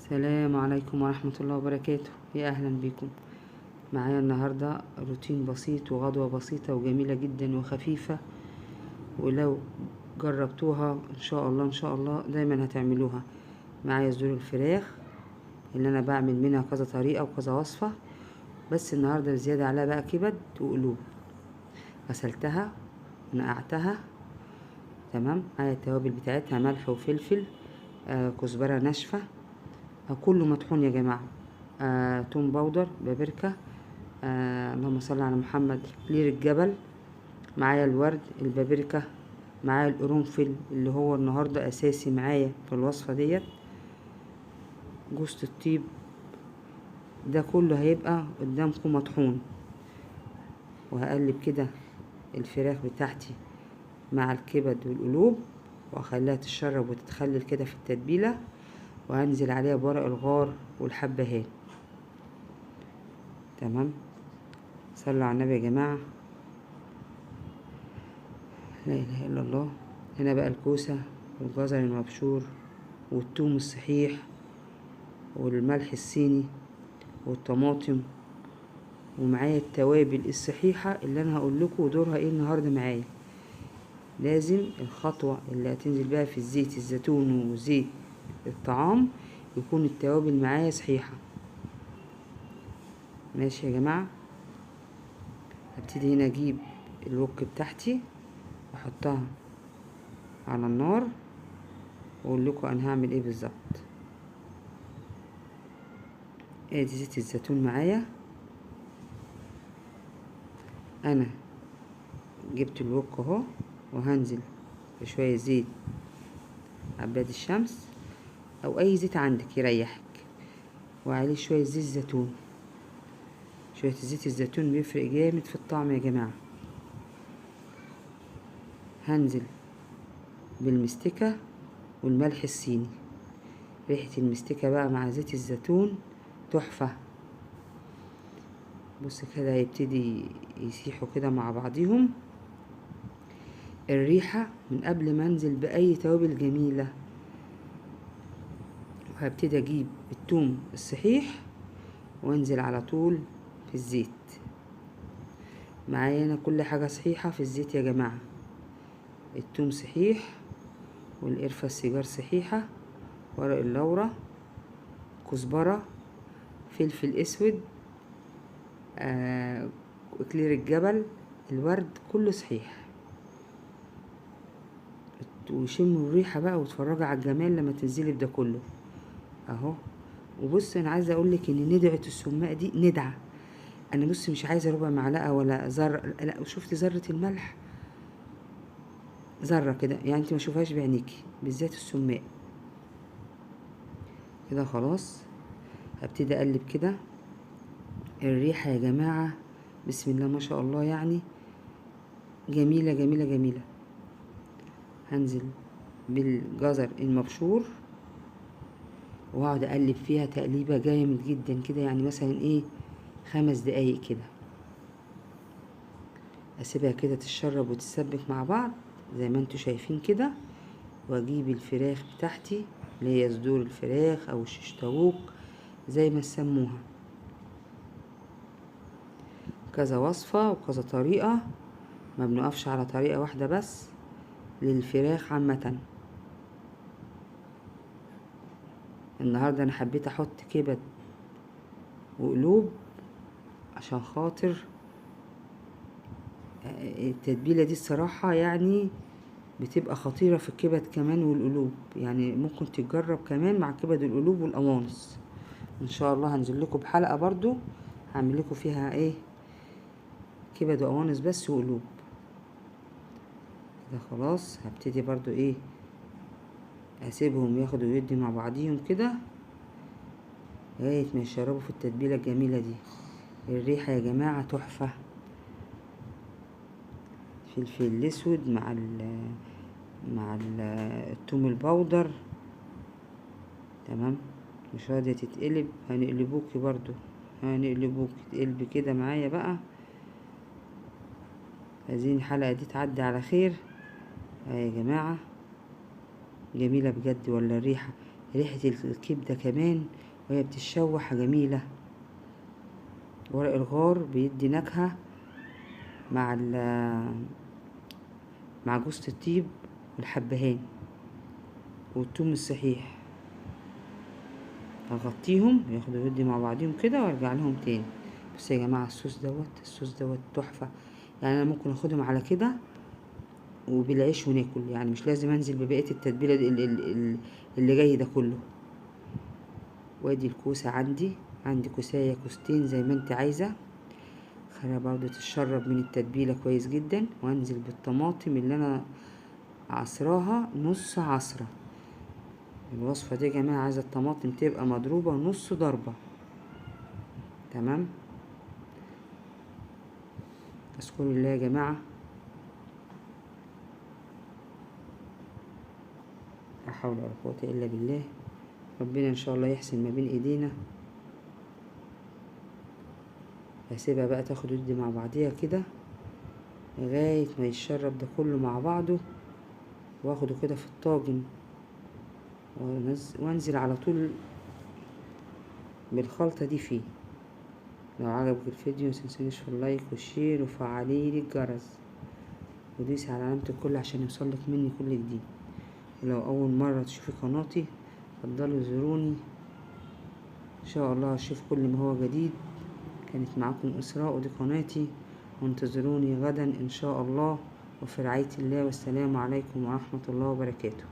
السلام عليكم ورحمة الله وبركاته. يا أهلا بكم معايا النهاردة. روتين بسيط وغدوة بسيطة وجميلة جدا وخفيفة، ولو جربتوها إن شاء الله دايما هتعملوها. معايا صدور الفراخ اللي أنا بعمل منها كذا طريقة وكذا وصفة، بس النهاردة زيادة عليها بقى كبد وقلوب. غسلتها ونقعتها تمام. معايا التوابل بتاعتها ملح وفلفل، كزبرة ناشفة، كله مطحون يا جماعة، توم باودر، بابريكا، اللهم صل على محمد، لير الجبل، معايا الورد، البابريكا، معايا القرنفل اللي هو النهاردة اساسي معايا في الوصفة ديت، جوزة الطيب. ده كله هيبقى قدامكم مطحون. وهقلب كده الفراخ بتاعتي مع الكبد والقلوب واخليها تتشرب وتتخلل كده في التتبيلة، وهنزل عليها بورق الغار والحبهان. تمام. صلوا على النبي يا جماعة، لا اله الا الله. هنا بقى الكوسة والجزر المبشور والثوم الصحيح والملح الصيني والطماطم، ومعايا التوابل الصحيحة اللي انا هقول لكم دورها ايه النهارده معايا. لازم الخطوة اللي هتنزل بقى في الزيت الزيتون وزيت الطعام يكون التوابل معايا صحيحة. ماشي يا جماعة. هبتدي هنا اجيب الوك بتاعتي واحطها على النار واقول لكم انا هعمل ايه بالظبط. ادي زيت الزيتون معايا. انا جبت الوك اهو، وهنزل بشوية زيت عباد الشمس او اي زيت عندك يريحك، وعليه شوية زيت زيتون. شوية زيت الزيتون بيفرق جامد في الطعم يا جماعة. هنزل بالمستكة والملح الصيني. ريحة المستكة بقى مع زيت الزيتون تحفة. بص كده هيبتدي يسيحوا كده مع بعضيهم الريحة من قبل ما انزل بأي توابل جميلة. وهبتدي اجيب الثوم الصحيح وانزل على طول في الزيت. معايا انا كل حاجة صحيحة في الزيت يا جماعة. الثوم صحيح، والقرفة السيجار صحيحة، ورق اللورة، كزبرة، فلفل اسود، اكلير الجبل، الورد، كله صحيح. وشموا الريحة بقى واتفرجوا على الجمال لما تنزلي بده كله اهو. وبص انا عايزه اقولك ان ندعة السماق دي ندعة. انا بص مش عايزه ربع معلقه ولا ذره، لا شفت ذره الملح، ذره كده يعني انت ما شوفهاش بعينيكي، بالذات السماق كده. خلاص هبتدي اقلب كده. الريحه يا جماعه بسم الله ما شاء الله، يعني جميله جميله جميله. هنزل بالجزر المبشور واقعد اقلب فيها تقليبه جامد جدا كده، يعني مثلا ايه 5 دقايق كده. اسيبها كده تتشرب وتتسبك مع بعض زي ما انتوا شايفين كده. واجيب الفراخ بتاعتي اللي هي صدور الفراخ او الشيش طاووق زي ما تسموها. كذا وصفة وكذا طريقة، ما بنقفش على طريقة واحدة بس للفراخ عامة. النهاردة انا حبيت احط كبد وقلوب عشان خاطر التتبيلة دي الصراحة يعني بتبقى خطيرة في الكبد كمان والقلوب، يعني ممكن تتجرب كمان مع كبد القلوب والقوانص. ان شاء الله هنزل لكم بحلقة برضو هعمل لكم فيها ايه كبد وقوانص بس وقلوب كده. خلاص هبتدي برضو ايه اسيبهم ياخدوا ويدي مع بعضيهم كده لغاية ما يشربوا في التتبيلة الجميلة دي. الريحة يا جماعة تحفة. فلفل الاسود مع الثوم البودر. تمام. مش راضية تتقلب، هنقلبوكي برضو، هنقلبوكي تقلبي كده معايا بقى. عايزين الحلقة دي تعدي على خير يا جماعة. جميلة بجد ولا الريحة. ريحة الكبدة كمان وهي بتتشوح جميلة. ورق الغار بيدي نكهة مع جوزة الطيب والحبهان والثوم الصحيح. هغطيهم ياخدوا يدي مع بعضهم كده وارجع لهم تاني. بس يا جماعة الصوص دوت تحفة. يعني انا ممكن اخدهم على كده وبالعيش وناكل، يعني مش لازم انزل ببقية التتبيلة اللي جاي ده كله. وادي الكوسة عندي كوساية كوستين زي ما انت عايزة، خليها برضو تتشرب من التتبيلة كويس جدا. وانزل بالطماطم اللي انا عصراها نص عصرة. الوصفة دي يا جماعة عايزة الطماطم تبقى مضروبة نص ضربة. تمام. اذكروا الله يا جماعة. لا حول ولا قوة الا بالله. ربنا ان شاء الله يحسن ما بين ايدينا. هسيبها بقى تاخد ودي مع بعضيها كده لغاية ما يتشرب ده كله مع بعضه، واخده كده في الطاجن وانزل على طول بالخلطة دي فيه. لو عجبك الفيديو متنسونيش في اللايك والشير وفعلي الجرس ودوسي على علامة الكل عشان يوصلك مني كل جديد. ولو اول مرة تشوفي قناتي اتفضلوا زوروني ان شاء الله هشوف كل ما هو جديد. كانت معاكم اسراء ودي قناتي، وانتظروني غدا ان شاء الله. وفي رعاية الله والسلام عليكم ورحمة الله وبركاته.